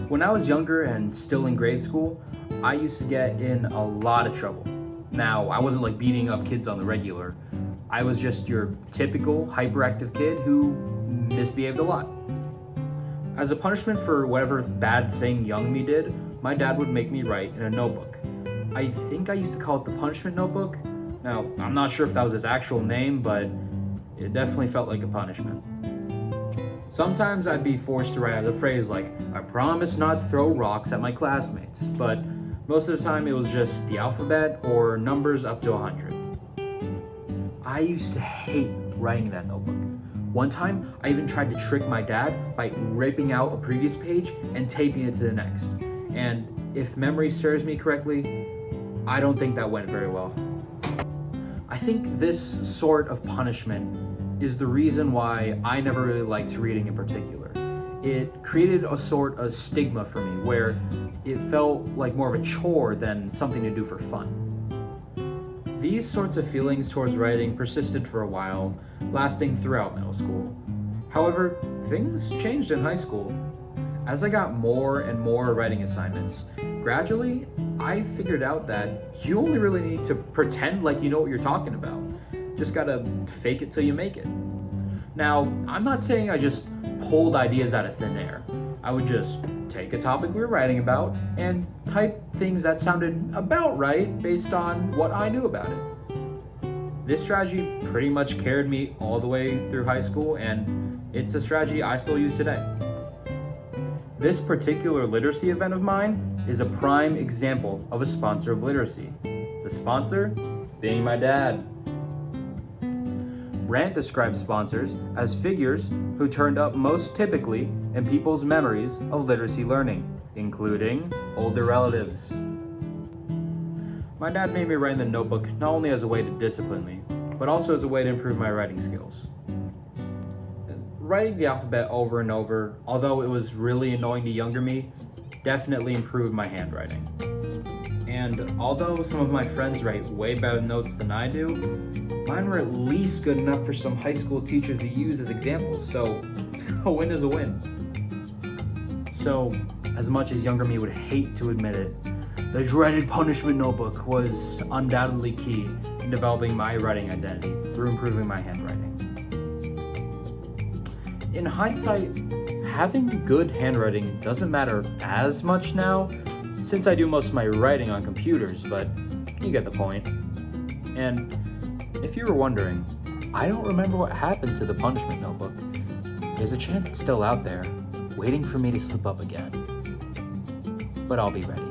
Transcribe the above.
When I was younger and still in grade school, I used to get in a lot of trouble. Now, I wasn't like beating up kids on the regular. I was just your typical hyperactive kid who misbehaved a lot. As a punishment for whatever bad thing young me did, my dad would make me write in a notebook. I think I used to call it the punishment notebook. Now, I'm not sure if that was his actual name, but it definitely felt like a punishment. Sometimes I'd be forced to write out a phrase like, "I promise not to throw rocks at my classmates," but most of the time it was just the alphabet or numbers up to 100. I used to hate writing that notebook. One time, I even tried to trick my dad by ripping out a previous page and taping it to the next. And if memory serves me correctly, I don't think that went very well. I think this sort of punishment is the reason why I never really liked reading in particular. It created a sort of stigma for me where it felt like more of a chore than something to do for fun. These sorts of feelings towards writing persisted for a while, lasting throughout middle school. However, things changed in high school. As I got more and more writing assignments, gradually I figured out that you only really need to pretend like you know what you're talking about. Just gotta fake it till you make it. Now, I'm not saying I just pulled ideas out of thin air. I would just take a topic we were writing about and type things that sounded about right based on what I knew about it. This strategy pretty much carried me all the way through high school, and it's a strategy I still use today. This particular literacy event of mine is a prime example of a sponsor of literacy. The sponsor being my dad. Rand describes sponsors as figures who turned up most typically in people's memories of literacy learning, including older relatives. My dad made me write in the notebook not only as a way to discipline me, but also as a way to improve my writing skills. Writing the alphabet over and over, although it was really annoying to younger me, definitely improved my handwriting. And although some of my friends write way better notes than I do, mine were at least good enough for some high school teachers to use as examples, so a win is a win. So, as much as younger me would hate to admit it, the dreaded punishment notebook was undoubtedly key in developing my writing identity through improving my handwriting. In hindsight, having good handwriting doesn't matter as much now, since I do most of my writing on computers, but you get the point. And if you were wondering, I don't remember what happened to the punishment notebook. There's a chance it's still out there, waiting for me to slip up again. But I'll be ready.